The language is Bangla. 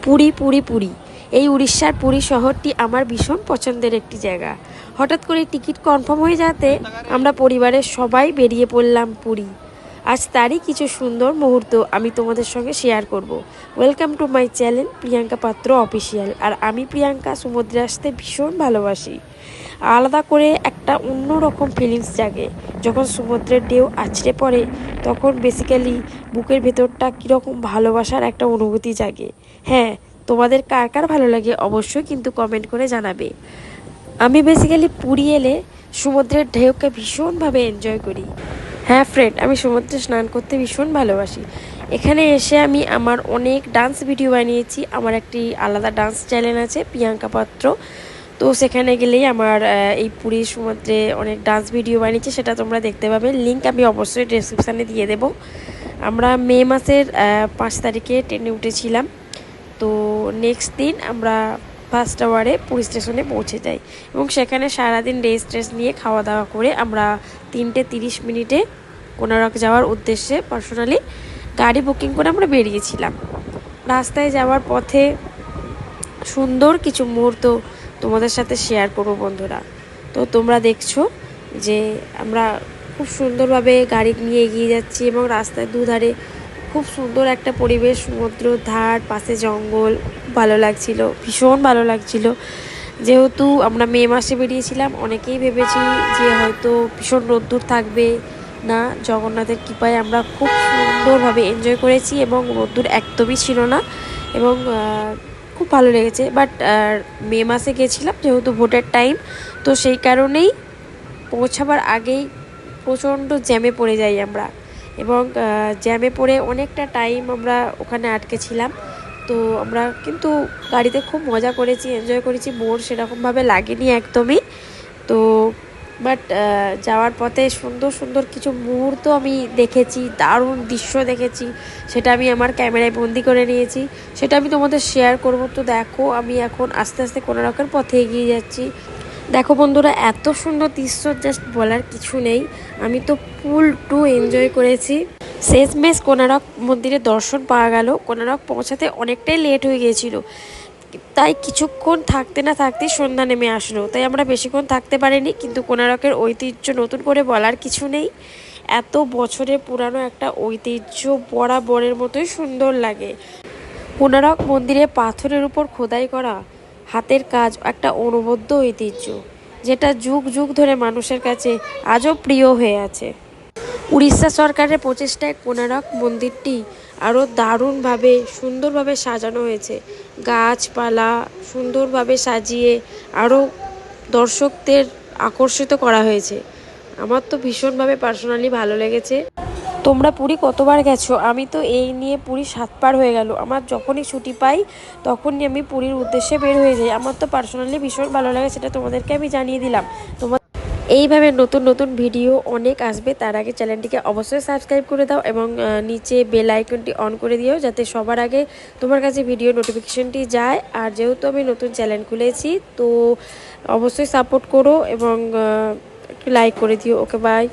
পুরী পুরী পুরী এই উড়িষ্যার পুরী শহরটি আমার ভীষণ পছন্দের একটি জায়গা। হঠাৎ করে টিকিট কনফার্ম হয়ে যাতে আমরা পরিবারের সবাই বেরিয়ে পড়লাম পুরী। আজ তারই কিছু সুন্দর মুহূর্ত আমি তোমাদের সঙ্গে শেয়ার করব। Welcome to my channel Priyanka পাত্র অফিসিয়াল। আর আমি প্রিয়াঙ্কা সমুদ্রে আসতে ভীষণ ভালোবাসি। আলাদা করে একটা অন্যরকম ফিলিংস জাগে যখন সমুদ্রের ঢেউ আছড়ে পড়ে, তখন বেসিক্যালি বুকের ভেতরটা কীরকম ভালোবাসার একটা অনুভূতি জাগে। হ্যাঁ, তোমাদের কার কার ভালো লাগে অবশ্যই কিন্তু কমেন্ট করে জানাবে। আমি বেসিক্যালি পুরী এলে সমুদ্রের ঢেউকে ভীষণভাবে এনজয় করি। হ্যাঁ ফ্রেন্ড, আমি সমুদ্রে স্নান করতে ভীষণ ভালোবাসি। এখানে এসে আমি আমার অনেক ডান্স ভিডিও বানিয়েছি। আমার একটি আলাদা ডান্স চ্যানেল আছে প্রিয়াঙ্কা পাত্র। তো সেখানে গেলেই আমার এই পুরী সমুদ্রে অনেক ডান্স ভিডিও বানিয়েছি, সেটা তোমরা দেখতে পাবে। লিঙ্ক আমি অবশ্যই ডেসক্রিপশানে দিয়ে দেবো। আমরা মে মাসের 5 তারিখে ট্রেনে উঠেছিলাম। তো নেক্সট দিন আমরা ফার্স্ট আওয়ারে পুরী স্টেশনে পৌঁছে যাই এবং সেখানে সারাদিন রেস্ট নিয়ে খাওয়া দাওয়া করে আমরা 3:30 কোনারক যাওয়ার উদ্দেশ্যে পার্সোনালি গাড়ি বুকিং করে আমরা বেরিয়েছিলাম। রাস্তায় যাওয়ার পথে সুন্দর কিছু মুহূর্ত তোমাদের সাথে শেয়ার করবো বন্ধুরা। তো তোমরা দেখছো যে আমরা খুব সুন্দরভাবে গাড়ি নিয়ে এগিয়ে যাচ্ছি এবং রাস্তার দুধারে খুব সুন্দর একটা পরিবেশ, সমুদ্র ধার, পাশে জঙ্গল, ভালো লাগছিল, ভীষণ ভালো লাগছিল। যেহেতু আমরা মে মাসে বেরিয়েছিলাম, অনেকেই ভেবেছি যে হয়তো ভীষণ রোদ্দুর থাকবে না। জগন্নাথের কৃপায় আমরা খুব সুন্দরভাবে এনজয় করেছি এবং রোদ্দুর একদমই ছিল না এবং খুব ভালো লেগেছে। বাট মে মাসে গেছিলাম যেহেতু ভোটের টাইম, তো সেই কারণেই পৌঁছাবার আগেই প্রচণ্ড জ্যামে পড়ে যাই আমরা এবং জ্যামে পড়ে অনেকটা টাইম আমরা ওখানে আটকে ছিলাম। তো আমরা কিন্তু গাড়িতে খুব মজা করেছি, এনজয় করেছি, বোর সেরকমভাবে লাগেনি একদমই। তো বাট যাওয়ার পথে সুন্দর সুন্দর কিছু মুহূর্ত আমি দেখেছি, দারুণ দৃশ্য দেখেছি, সেটা আমি আমার ক্যামেরায় বন্দি করে নিয়েছি, সেটা আমি তোমাদের শেয়ার করব। তো দেখো, আমি এখন আস্তে আস্তে কোনারকের পথে এগিয়ে যাচ্ছি। দেখো বন্ধুরা, এত সুন্দর দৃশ্য জাস্ট বলার কিছু নেই। আমি তো ফুল টু এনজয় করেছি। শেষমেশ কোনারক মন্দিরে দর্শন পাওয়া গেল। কোনারক পৌঁছাতে অনেকটাই লেট হয়ে গিয়েছিল, তাই কিছুক্ষণ থাকতে না থাকতেই সন্ধ্যা নেমে আসলো, তাই আমরা বেশিক্ষণ থাকতে পারিনি। কিন্তু কোনারকের ঐতিহ্য নতুন করে বলার কিছু নেই। এত বছরের পুরানো একটা ঐতিহ্য বরাবরের মতোই সুন্দর লাগে। কোনারক মন্দিরে পাথরের উপর খোদাই করা হাতের কাজ একটা অনবদ্য ঐতিহ্য, যেটা যুগ যুগ ধরে মানুষের কাছে আজও প্রিয় হয়ে আছে। উড়িষ্যা সরকারের প্রচেষ্টায় কোনারক মন্দিরটি আরও দারুণভাবে সুন্দরভাবে সাজানো হয়েছে। গাছপালা সুন্দরভাবে সাজিয়ে আরও দর্শকদের আকর্ষিত করা হয়েছে। আমার তো ভীষণভাবে পার্সোনালি ভালো লেগেছে। তোমরা পুরী কতবার গেছো? আমি তো এই নিয়ে পুরী 7 বার হয়ে গেল। আমার যখনই ছুটি পাই তখনই আমি পুরীর উদ্দেশ্যে বের হয়ে যাই। আমার তো পার্সোনালি ভীষণ ভালো লাগে, সেটা তোমাদেরকে আমি জানিয়ে দিলাম। তোমার এইভাবে নতুন নতুন ভিডিও অনেক আসবে, তার আগে চ্যানেলটিকে অবশ্যই সাবস্ক্রাইব করে দাও এবং নিচে বেল আইকনটি অন করে দিও, যাতে সবার আগে তোমার কাছে ভিডিও নোটিফিকেশনটি যায়। আর যেহেতু আমি নতুন চ্যানেল খুলেছি, তো অবশ্যই সাপোর্ট করো এবং একটু লাইক করে দিও। ওকে, বাই।